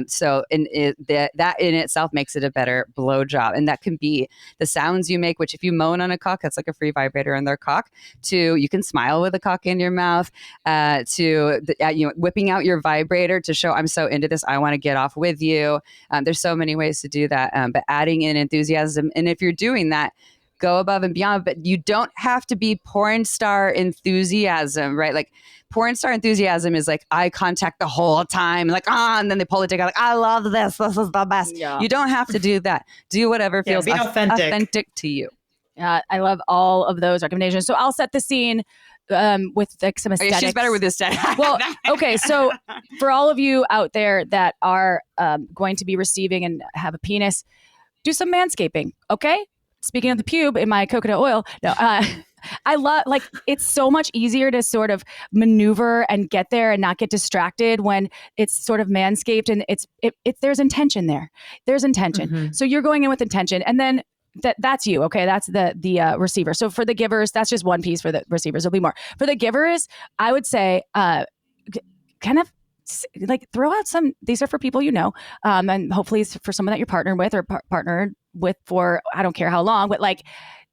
So that in itself makes it a better blowjob. And that can be the sounds you make, which if you moan on a cock, that's like a free vibrator on their cock, to you can smile with a cock in your mouth, to whipping out your vibrator to show I'm so into this, I want to get off with you. There's so many ways to do that, but adding in enthusiasm. And if you're doing that, go above and beyond, but you don't have to be porn star enthusiasm, right? Like porn star enthusiasm is like eye contact the whole time, like, and then they pull it together, like, I love this is the best. Yeah. You don't have to do that. Do whatever feels be authentic to you. I love all of those recommendations. So I'll set the scene with like some aesthetics. She's better with this. Well, okay. So for all of you out there that are going to be receiving and have a penis, do some manscaping. Okay. Speaking of the pube in my coconut oil, no, I love, like, it's so much easier to sort of maneuver and get there and not get distracted when it's sort of manscaped and there's intention there. There's intention. Mm-hmm. So you're going in with intention, and then that's you. Okay. That's the receiver. So for the givers, that's just one piece. For the receivers, there'll be more. For the givers, I would say, kind of like throw out some, these are for people, and hopefully it's for someone that you're partnered with or partnered with for, I don't care how long, but like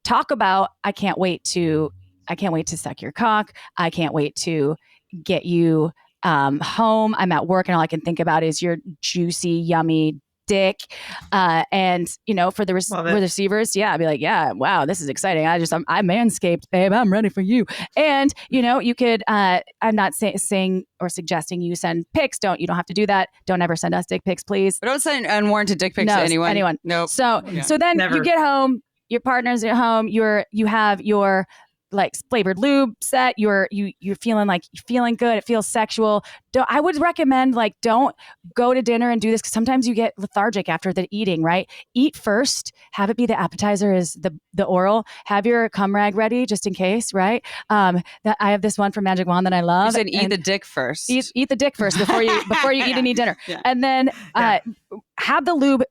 talk about, I can't wait to suck your cock. I can't wait to get you home. I'm at work and all I can think about is your juicy, yummy dick. And for the receivers, I'd be like, yeah, wow, this is exciting. I'm manscaped, babe. I'm ready for you. And you could, I'm not saying or suggesting you send pics. You don't have to do that. Don't ever send us dick pics, please. But don't send unwarranted dick pics to anyone. Nope. So then you get home, your partner's at home, you have your like flavored lube set, you're feeling good, it feels sexual. I would recommend, like, don't go to dinner and do this because sometimes you get lethargic after the eating, right? Eat first, have it be the appetizer is the oral, have your cum rag ready just in case, right? That I have this one from Magic Wand that I love. You said eat the dick first. Eat the dick first before you eat any dinner. Yeah. And then have the lube.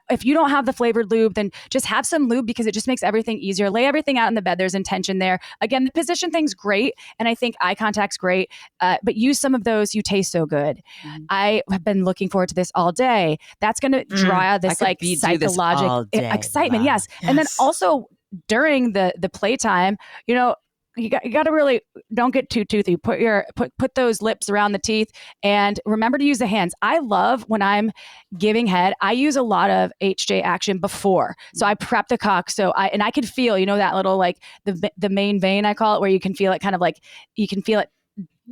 If you don't have the flavored lube, then just have some lube because it just makes everything easier. Lay everything out in the bed. There's intention there. Again, the position thing's great, and I think eye contact's great. But use some of those. You taste so good. I have been looking forward to this all day. That's going to draw out this like psychological excitement. Yes. And then also during the playtime, you got to really don't get too toothy. Put those lips around the teeth and remember to use the hands. I love when I'm giving head, I use a lot of HJ action before. So I prep the cock. So I could feel, that little, like the main vein, I call it, where you can feel it kind of like, you can feel it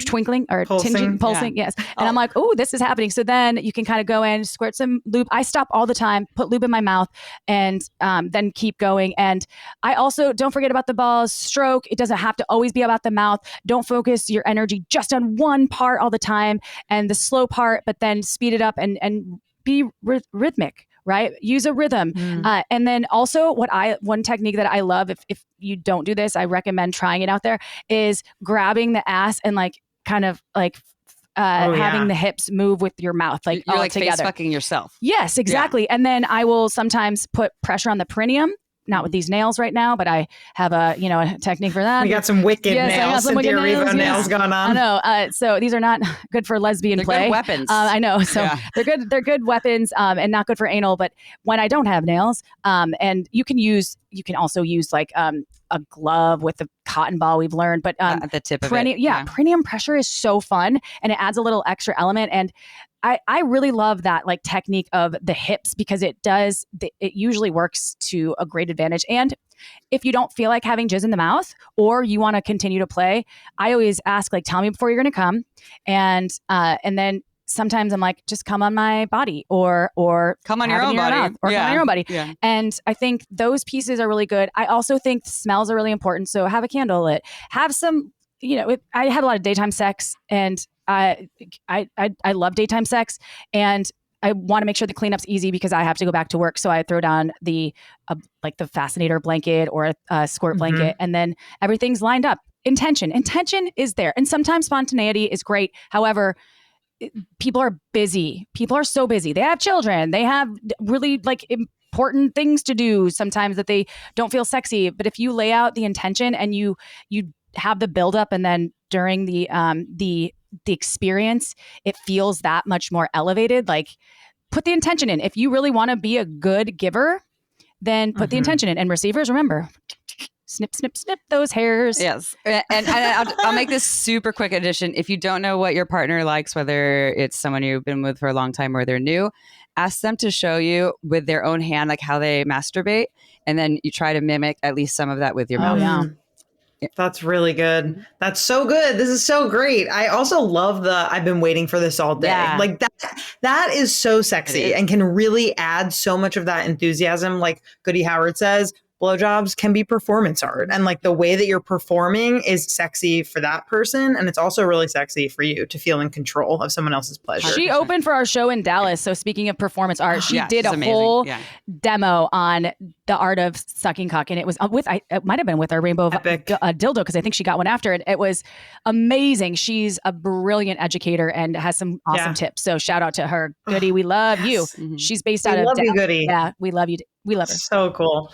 twinkling or pulsing, yes. And I'm like, oh, this is happening. So then you can kind of go in, squirt some lube. I stop all the time, put lube in my mouth, and then keep going. And I also don't forget about the balls, stroke. It doesn't have to always be about the mouth. Don't focus your energy just on one part all the time and the slow part, but then speed it up and be rhythmic. Right? Use a rhythm. And then also one technique that I love, if you don't do this, I recommend trying it out there, is grabbing the ass and like kind of like having the hips move with your mouth, like you're all like together. Face fucking yourself. Yes, exactly. Yeah. And then I will sometimes put pressure on the perineum. Not with these nails right now, but I have a technique for that. We got some wicked nails. Cynthia Erivo nails going on. I know. So these are not good for lesbian play. Good weapons. I know. So they're good. They're good weapons, and not good for anal. But when I don't have nails, and you can also use like a glove with a cotton ball. We've learned, but at the tip of it. Perineum pressure is so fun, and it adds a little extra element. And I really love that like technique of the hips because it usually works to a great advantage. And if you don't feel like having jizz in the mouth or you want to continue to play, I always ask, like, tell me before you're going to come. And then sometimes I'm like, just come on my body or come on your own body or come on your own body. Yeah. And I think those pieces are really good. I also think smells are really important. So have a candle lit, have some, I have a lot of daytime sex and I love daytime sex, and I want to make sure the cleanup's easy because I have to go back to work. So I throw down the fascinator blanket or a squirt blanket, and then everything's lined up. Intention is there. And sometimes spontaneity is great. However, people are busy. People are so busy. They have children. They have really like important things to do sometimes that they don't feel sexy. But if you lay out the intention and you have the buildup, and then during the experience, it feels that much more elevated. Like, put the intention in. If you really want to be a good giver, then put the intention in. And receivers, remember, snip, snip, snip those hairs. Yes. And I'll make this super quick addition. If you don't know what your partner likes, whether it's someone you've been with for a long time or they're new, ask them to show you with their own hand, like how they masturbate. And then you try to mimic at least some of that with your mouth. Yeah. That's really good. That's so good. This is so great. I also love I've been waiting for this all day. Yeah. Like that is so sexy and can really add so much of that enthusiasm. Like Goody Howard says, blowjobs can be performance art. And like the way that you're performing is sexy for that person. And it's also really sexy for you to feel in control of someone else's pleasure. She opened for our show in Dallas. So speaking of performance art, she did a amazing. whole demo on the art of sucking cock. And it was it might have been with our rainbow dildo, because I think she got one after. And it was amazing. She's a brilliant educator and has some awesome tips. So shout out to her. Goody, we love you. She's based out of Dallas. You, Goody. Yeah, we love you. We love her. So cool.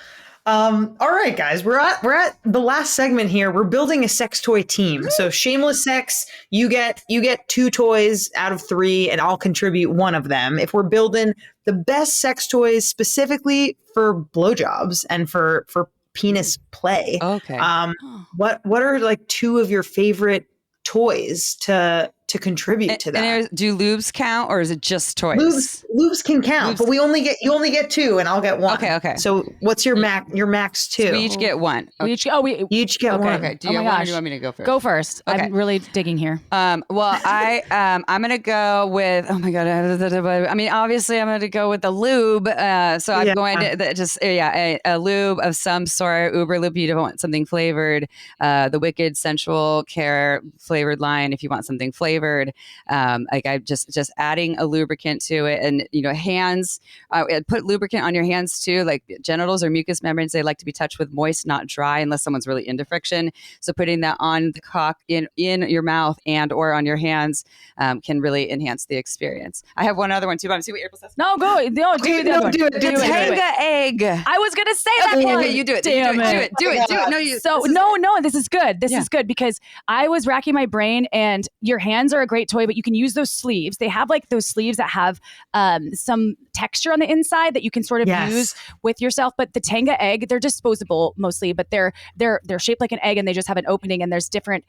All right, guys, we're at the last segment here. We're building a sex toy team. So shameless sex, you get 2 toys out of 3, and I'll contribute 1 of them. If we're building the best sex toys specifically for blowjobs and for penis play, what are like 2 of your favorite toys to contribute to that? And do lubes count, or is it just toys? Lubes can count, but you only get 2, and I'll get 1. Okay. So what's your max 2? So we each get 1. We each get 1. Okay. Do you want or do you want me to go first? Go first. Okay. I'm really digging here. Well, I'm gonna go with. Oh my god! I mean, obviously, I'm gonna go with the lube. So I'm going to just a lube of some sort. Uber lube. You don't want something flavored. The Wicked Sensual Care flavored line. If you want something flavored. Like I just adding a lubricant to it, and hands, put lubricant on your hands too. Like genitals or mucous membranes, they like to be touched with moist, not dry, unless someone's really into friction. So putting that on the cock in your mouth and or on your hands can really enhance the experience. I have one other one too, but I'm see what April says. No, do it. Do it. Tanga egg. I was gonna say that one. Okay, you do it. Damn it. Do it. No, this is good. This is good because I was racking my brain, and your hands are a great toy, but you can use those sleeves. They have like those sleeves that have some texture on the inside that you can sort of use with yourself. But the Tanga egg, they're disposable mostly, but they're shaped like an egg, and they just have an opening, and there's different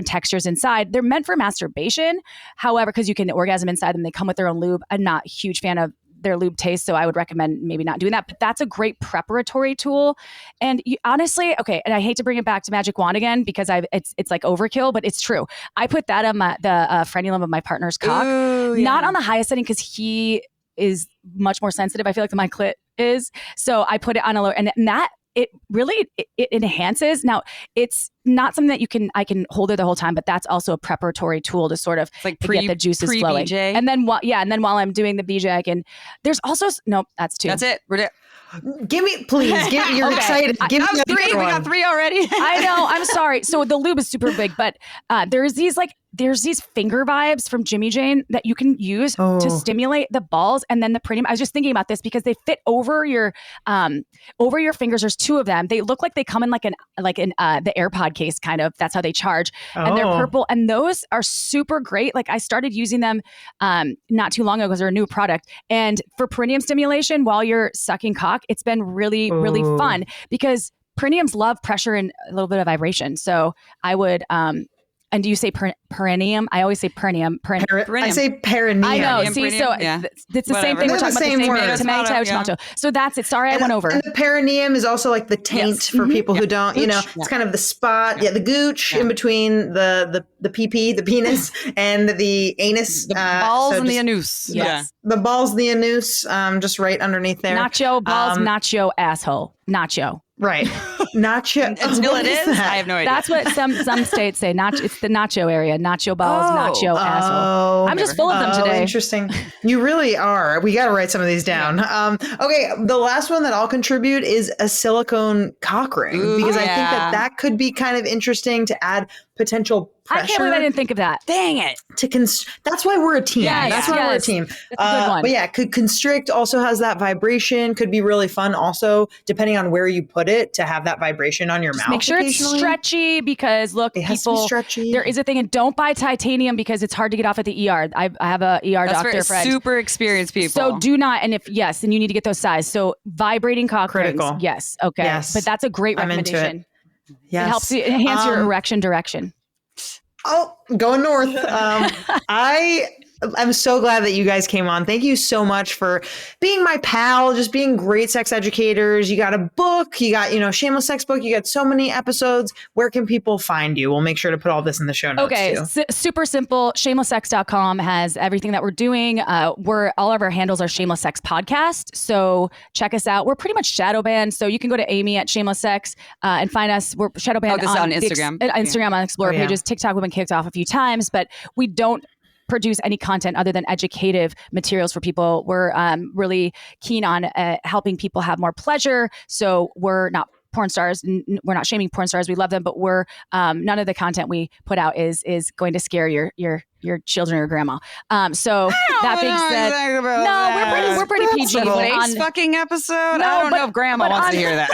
textures inside. They're meant for masturbation. However, because you can orgasm inside them, they come with their own lube. I'm not a huge fan of their lube taste, so I would recommend maybe not doing that. But that's a great preparatory tool. And honestly, and I hate to bring it back to Magic Wand again because it's like overkill, but it's true. I put that on the frenulum of my partner's cock, not on the highest setting because he is much more sensitive, I feel like, than my clit is. So I put it on a lower, and that it really it enhances. Now, it's not something that I can hold it the whole time, but that's also a preparatory tool to sort of get the juices flowing. BJ. And then while I'm doing the BJ, there's also that's 2. That's it. We're Give me, please. You're excited. Give me 3. We got 3 already. I know. I'm sorry. So the lube is super big, but there's these finger vibes from Jimmy Jane that you can use to stimulate the balls, and then the perineum. I was just thinking about this because they fit over your fingers. There's 2 of them. They look like they come in the AirPod case kind of. That's how they charge, and they're purple. And those are super great. Like I started using them not too long ago because they're a new product. And for perineum stimulation while you're sucking cock, it's been really really fun because perineums love pressure and a little bit of vibration. So I would. And do you say perineum? I always say perineum. I say perineum. I know. See, so it's the same thing. We're talking about the same tomato. So that's it. Sorry, I went over. And the perineum is also like the taint for people who don't, it's kind of the spot, the gooch in between the PP, the penis, and the anus. The balls and the anus. Yes. The balls, the anus, just right underneath there. Nacho balls, nacho asshole. Nacho. Right. Nacho. Until it is? I have no idea. That's what some states say. It's the nacho area. Nacho balls, nacho asshole. I'm just full of them today. Interesting. You really are. We got to write some of these down. Okay. The last one that I'll contribute is a silicone cock ring because I think that could be kind of interesting to add potential pressure. I can't believe I didn't think of that. Dang it. That's why we're a team. That's why we're a team. That's a good one. But could constrict, also has that vibration, could be really fun also, depending on where you put it, to have that vibration on your mouth. Make sure it's stretchy because look, it has to be stretchy. There is a thing, and don't buy titanium because it's hard to get off at the ER. I have a ER doctor friend. Super experienced people. So do not, and then you need to get those size. So vibrating cock rings. Yes. Okay. Yes. But that's a great recommendation. Yes. It helps you enhance your erection direction. Oh, going north. I'm so glad that you guys came on. Thank you so much for being my pal, just being great sex educators. You got a book, you got, Shameless Sex book, you got so many episodes. Where can people find you? We'll make sure to put all this in the show notes too. Super simple. Shamelesssex.com has everything that we're doing. All of our handles are Shameless Sex Podcast. So check us out. We're pretty much shadow banned. So you can go to Amy at Shameless Sex and find us. We're shadow banned on Instagram. Instagram on Explorer pages. TikTok we've been kicked off a few times, but we don't produce any content other than educative materials for people. We're really keen on helping people have more pleasure. So we're not porn stars. We're not shaming porn stars. We love them, but we're none of the content we put out is going to scare your children or grandma. So that being said, we're pretty PG. On fucking episode, I don't know if grandma wants to hear that.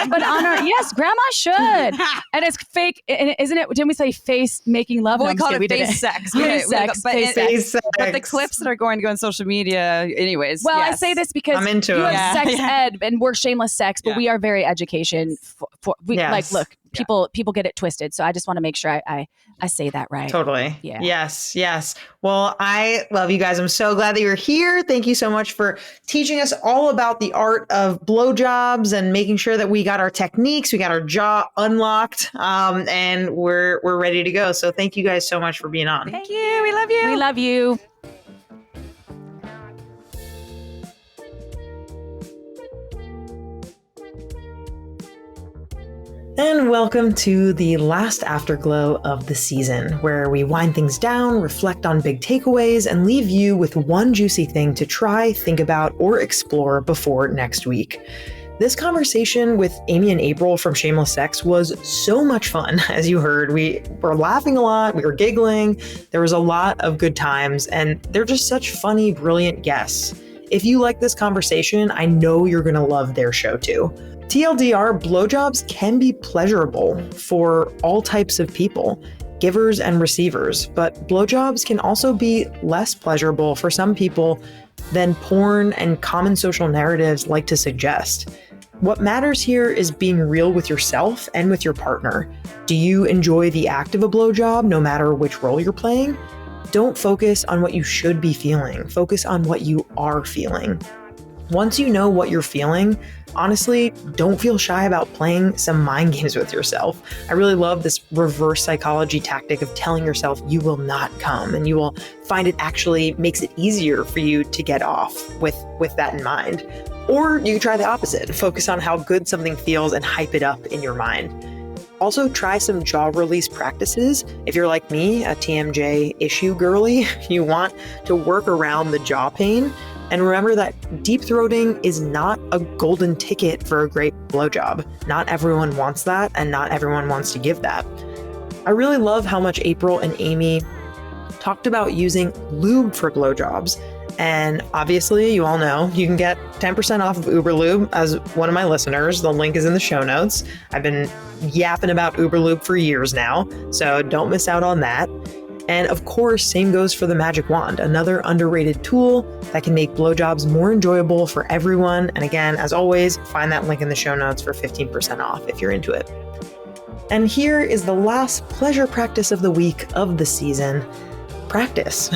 But on our yes, grandma should. And it's fake, isn't it? Didn't we say face making love? Well, we called it face sex. Face sex. But the clips that are going to go on social media, anyways. Well, yes. I say this because I'm into you it. have sex ed, and we're Shameless Sex, but we are very education. Look, people get it twisted. So I just want to make sure I say that right. Totally. Yeah. Yes. Well, I love you guys. I'm so glad that you're here. Thank you so much for teaching us all about the art of blowjobs and making sure that we got our techniques, we got our jaw unlocked, and we're ready to go. So thank you guys so much for being on. Thank you. We love you. We love you. And welcome to the last Afterglow of the season, where we wind things down, reflect on big takeaways, and leave you with one juicy thing to try, think about, or explore before next week. This conversation with Amy and April from Shameless Sex was so much fun. As you heard, we were laughing a lot, we were giggling, there was a lot of good times, and they're just such funny, brilliant guests. If you like this conversation, I know you're going to love their show too. TLDR, blowjobs can be pleasurable for all types of people, givers and receivers, but blowjobs can also be less pleasurable for some people than porn and common social narratives like to suggest. What matters here is being real with yourself and with your partner. Do you enjoy the act of a blowjob, no matter which role you're playing? Don't focus on what you should be feeling. Focus on what you are feeling. Once you know what you're feeling, honestly, don't feel shy about playing some mind games with yourself. I really love this reverse psychology tactic of telling yourself you will not come, and you will find it actually makes it easier for you to get off with that in mind. Or you can try the opposite, focus on how good something feels and hype it up in your mind. Also, try some jaw release practices. If you're like me, a TMJ issue girly, you want to work around the jaw pain. And remember that deep throating is not a golden ticket for a great blowjob. Not everyone wants that, and not everyone wants to give that. I really love how much April and Amy talked about using lube for blowjobs. And obviously, you all know you can get 10% off of Uber Lube as one of my listeners. The link is in the show notes. I've been yapping about Uber Lube for years now, so don't miss out on that. And of course, same goes for the magic wand, another underrated tool that can make blowjobs more enjoyable for everyone. And again, as always, find that link in the show notes for 15% off if you're into it. And here is the last pleasure practice of the week of the season. Practice.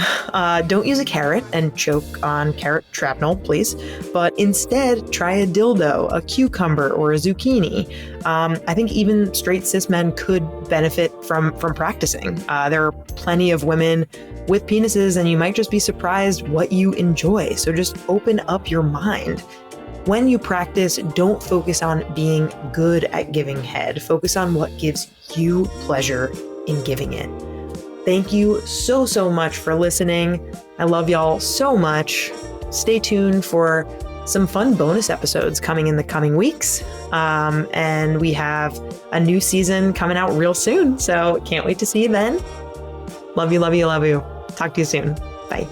Don't use a carrot and choke on carrot shrapnel, please, but instead try a dildo, a cucumber, or a zucchini. I think even straight cis men could benefit from practicing. There are plenty of women with penises, and you might just be surprised what you enjoy. So just open up your mind. When you practice, don't focus on being good at giving head. Focus on what gives you pleasure in giving it. Thank you so much for listening. I love y'all so much. Stay tuned for some fun bonus episodes coming in the coming weeks. And we have a new season coming out real soon. So can't wait to see you then. Love you. Talk to you soon. Bye.